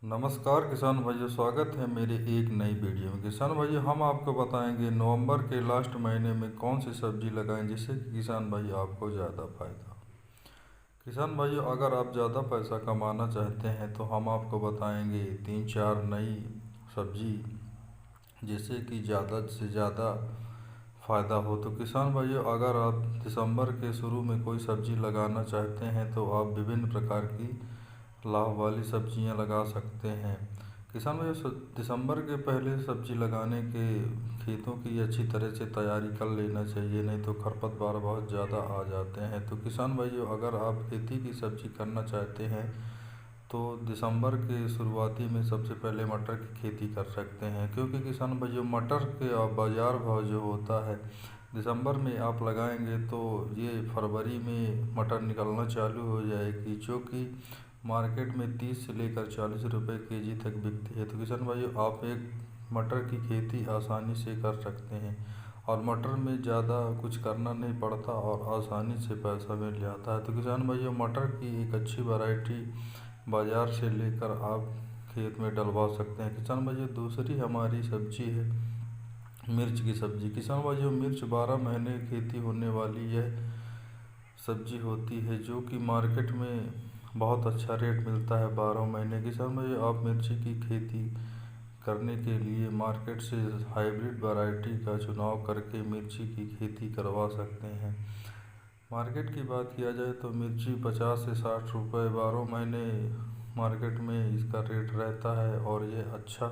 नमस्कार किसान भाइयों, स्वागत है मेरे एक नई वीडियो में। किसान भाइयों, हम आपको बताएंगे नवंबर के लास्ट महीने में कौन सी सब्जी लगाएं जिससे कि किसान भाई आपको ज़्यादा फायदा। किसान भाइयों, अगर आप ज़्यादा पैसा कमाना चाहते हैं तो हम आपको बताएंगे तीन चार नई सब्जी जिससे कि ज़्यादा से ज़्यादा फ़ायदा हो। तो किसान भाइयों, अगर आप दिसंबर के शुरू में कोई सब्जी लगाना चाहते हैं तो आप विभिन्न प्रकार की लाभ वाली सब्जियां लगा सकते हैं। किसान भाइयों, दिसंबर के पहले सब्जी लगाने के खेतों की अच्छी तरह से तैयारी कर लेना चाहिए, नहीं तो खरपतवार बहुत ज़्यादा आ जाते हैं। तो किसान भाइयों, अगर आप खेती की सब्जी करना चाहते हैं तो दिसंबर के शुरुआती में सबसे पहले मटर की खेती कर सकते हैं, क्योंकि किसान भाइयों मटर के बाज़ार भाव जो होता है दिसंबर में आप लगाएंगे तो ये फरवरी में मटर निकलना चालू हो जाएगी, जो कि मार्केट में 30 से लेकर 40 रुपए केजी तक बिकती है। तो किसान भाइयों, आप एक मटर की खेती आसानी से कर सकते हैं और मटर में ज़्यादा कुछ करना नहीं पड़ता और आसानी से पैसा मिल जाता है। तो किसान भाइयों, मटर की एक अच्छी वैरायटी बाज़ार से लेकर आप खेत में डलवा सकते हैं। किसान भाइयों, दूसरी हमारी सब्जी है मिर्च की सब्जी। किसान भाइयों, मिर्च 12 महीने खेती होने वाली यह सब्जी होती है जो कि मार्केट में बहुत अच्छा रेट मिलता है 12 महीने। किसान भाइयों, आप मिर्ची की खेती करने के लिए मार्केट से हाइब्रिड वैरायटी का चुनाव करके मिर्ची की खेती करवा सकते हैं। मार्केट की बात किया जाए तो मिर्ची 50 से 60 रुपये 12 महीने मार्केट में इसका रेट रहता है और ये अच्छा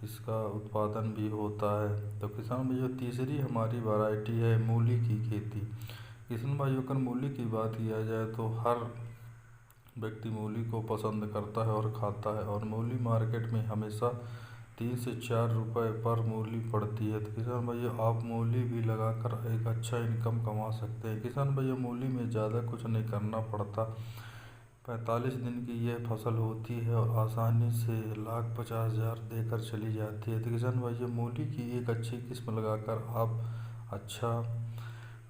इसका उत्पादन भी होता है। तो किसान भाइयों, तीसरी हमारी वैरायटी है मूली की खेती। किसान भाइयों, अगर मूली की बात किया जाए तो हर व्यक्ति मूली को पसंद करता है और खाता है, और मूली मार्केट में हमेशा 3 से 4 रुपये पर मूली पड़ती है। तो किसान भैया, आप मूली भी लगाकर एक अच्छा इनकम कमा सकते हैं। किसान भैया, मूली में ज़्यादा कुछ नहीं करना पड़ता। 45 दिन की यह फसल होती है और आसानी से 1,50,000 देकर चली जाती है। तो किसान भैया, मूली की एक अच्छी किस्म लगाकर आप अच्छा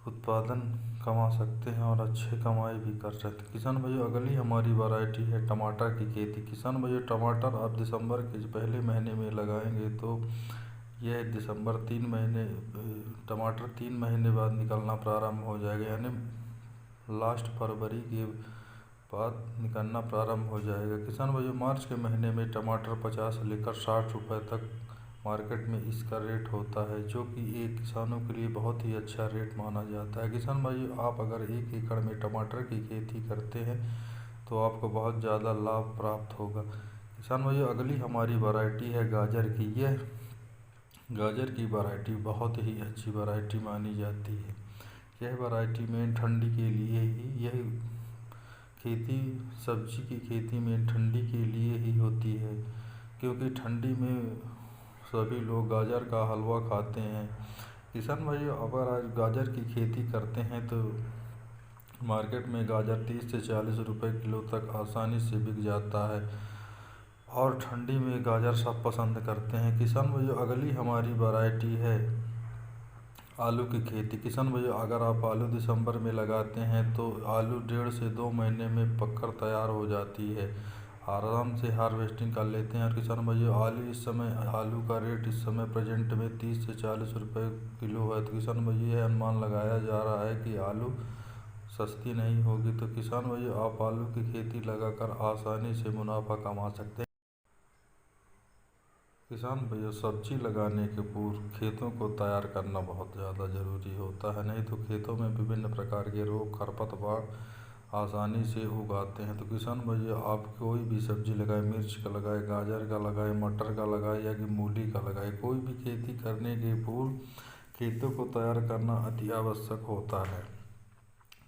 उत्पादन कमा सकते हैं और अच्छे कमाई भी कर सकते हैं। किसान भाइयों, अगली हमारी वैरायटी है टमाटर की खेती। किसान भाइयों, टमाटर आप दिसंबर के पहले महीने में लगाएंगे तो यह दिसंबर 3 महीने टमाटर 3 महीने बाद निकलना प्रारंभ हो जाएगा, यानी लास्ट फरवरी के बाद निकलना प्रारंभ हो जाएगा। किसान भाइयों, मार्च के महीने में टमाटर 50 से लेकर 60 रुपये तक मार्केट में इसका रेट होता है, जो कि एक किसानों के लिए बहुत ही अच्छा रेट माना जाता है। किसान भाइयों, आप अगर 1 एकड़ में टमाटर की खेती करते हैं तो आपको बहुत ज़्यादा लाभ प्राप्त होगा। किसान भाइयों, अगली हमारी वैरायटी है गाजर की। यह गाजर की वैरायटी बहुत ही अच्छी वैरायटी मानी जाती है। यह वैरायटी में ठंडी के लिए ही यह खेती सब्जी की खेती में ठंडी के लिए ही होती है, क्योंकि ठंडी में सभी लोग गाजर का हलवा खाते हैं। किसान भाइयों, अगर आज गाजर की खेती करते हैं तो मार्केट में गाजर 30 से 40 रुपये किलो तक आसानी से बिक जाता है और ठंडी में गाजर सब पसंद करते हैं। किसान भाइयों, अगली हमारी वैरायटी है आलू की खेती। किसान भैया, अगर आप आलू दिसंबर में लगाते हैं तो आलू 1.5 से 2 महीने में पककर तैयार हो जाती है, आराम से हार्वेस्टिंग कर लेते हैं। और किसान भैया, आलू का रेट इस समय प्रेजेंट में 30 से 40 रुपये किलो है। तो किसान भैया, यह अनुमान लगाया जा रहा है कि आलू सस्ती नहीं होगी। तो किसान भैया, आप आलू की खेती लगाकर आसानी से मुनाफा कमा सकते हैं। किसान भैया, सब्जी लगाने के पूर्व खेतों को तैयार करना बहुत ज़्यादा ज़रूरी होता है, नहीं तो खेतों में विभिन्न प्रकार के रोग खरपतवार आसानी से उगाते हैं। तो किसान भैया, आप कोई भी सब्जी लगाए, मिर्च का लगाए, गाजर का लगाए, मटर का लगाए या कि मूली का लगाए, कोई भी खेती करने के पूर्व खेतों को तैयार करना अति आवश्यक होता है।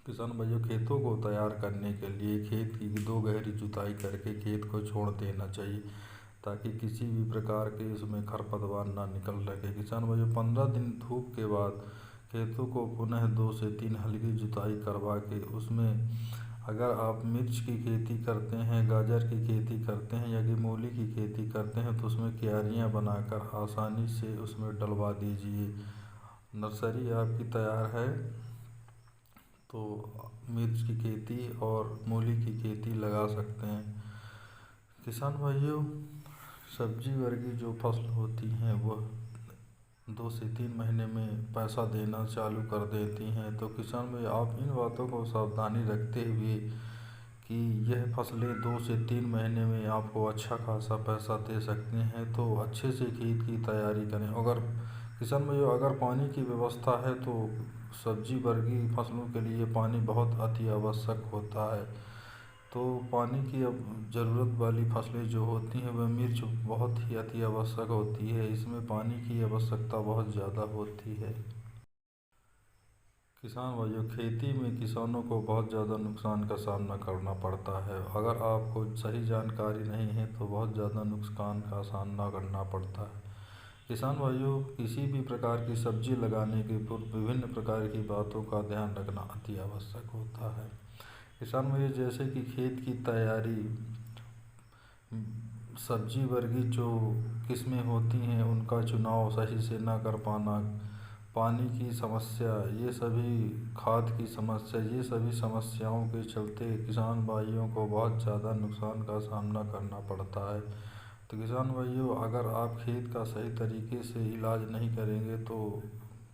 किसान भाइयों, खेतों को तैयार करने के लिए खेत की 2 गहरी जुताई करके खेत को छोड़ देना चाहिए, ताकि किसी भी प्रकार के उसमें खरपतवार ना निकल सके। किसान भाइयों, 15 दिन धूप के बाद खेतों को पुनः 2 से 3 हल्की जुताई करवा के उसमें अगर आप मिर्च की खेती करते हैं, गाजर की खेती करते हैं या कि मूली की खेती करते हैं तो उसमें क्यारियाँ बनाकर आसानी से उसमें डलवा दीजिए। नर्सरी आपकी तैयार है तो मिर्च की खेती और मूली की खेती लगा सकते हैं। किसान भाइयों, सब्जी वर्गी जो फसल होती हैं वह 2 से 3 महीने में पैसा देना चालू कर देती हैं। तो किसान भाई, आप इन बातों को सावधानी रखते हुए कि यह फसलें 2 से 3 महीने में आपको अच्छा खासा पैसा दे सकते हैं, तो अच्छे से खेत की तैयारी करें। अगर किसान भाइयों, अगर पानी की व्यवस्था है तो सब्जी वर्गी फसलों के लिए पानी बहुत अति आवश्यक होता है। तो पानी की अब ज़रूरत वाली फसलें जो होती हैं वह मिर्च बहुत ही अति आवश्यक होती है, इसमें पानी की आवश्यकता बहुत ज़्यादा होती है। किसान भाइयों, खेती में किसानों को बहुत ज़्यादा नुकसान का सामना करना पड़ता है। अगर आपको सही जानकारी नहीं है तो बहुत ज़्यादा नुकसान का सामना करना पड़ता है। किसान भाइयों, किसी भी प्रकार की सब्जी लगाने के पूर्व विभिन्न प्रकार की बातों का ध्यान रखना अति आवश्यक होता है। किसान भाइयों, जैसे कि खेत की तैयारी, सब्जी वर्गी जो किस्में होती हैं उनका चुनाव सही से ना कर पाना, पानी की समस्या, ये सभी खाद की समस्या, ये सभी समस्याओं के चलते किसान भाइयों को बहुत ज़्यादा नुकसान का सामना करना पड़ता है। तो किसान भाइयों, अगर आप खेत का सही तरीके से इलाज नहीं करेंगे तो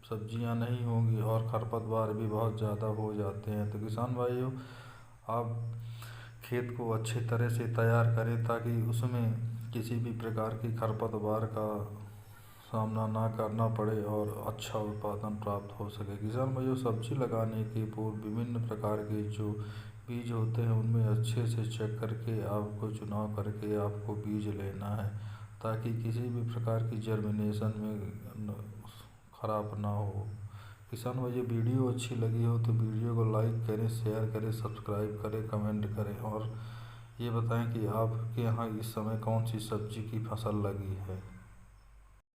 सब्जियां नहीं होंगी और खरपतवार भी बहुत ज़्यादा हो जाते हैं। तो किसान भाइयों, आप खेत को अच्छे तरह से तैयार करें ताकि उसमें किसी भी प्रकार की खरपतवार का सामना ना करना पड़े और अच्छा उत्पादन प्राप्त हो सके। किसान भाइयों, सब्जी लगाने के पूर्व विभिन्न प्रकार के जो बीज होते हैं उनमें अच्छे से चेक करके आपको चुनाव करके आपको बीज लेना है, ताकि किसी भी प्रकार की जर्मिनेशन में ख़राब ना हो। किसान भाइयों, वीडियो अच्छी लगी हो तो वीडियो को लाइक करें, शेयर करें, सब्सक्राइब करें, कमेंट करें और ये बताएं कि आपके यहाँ इस समय कौन सी सब्जी की फसल लगी है।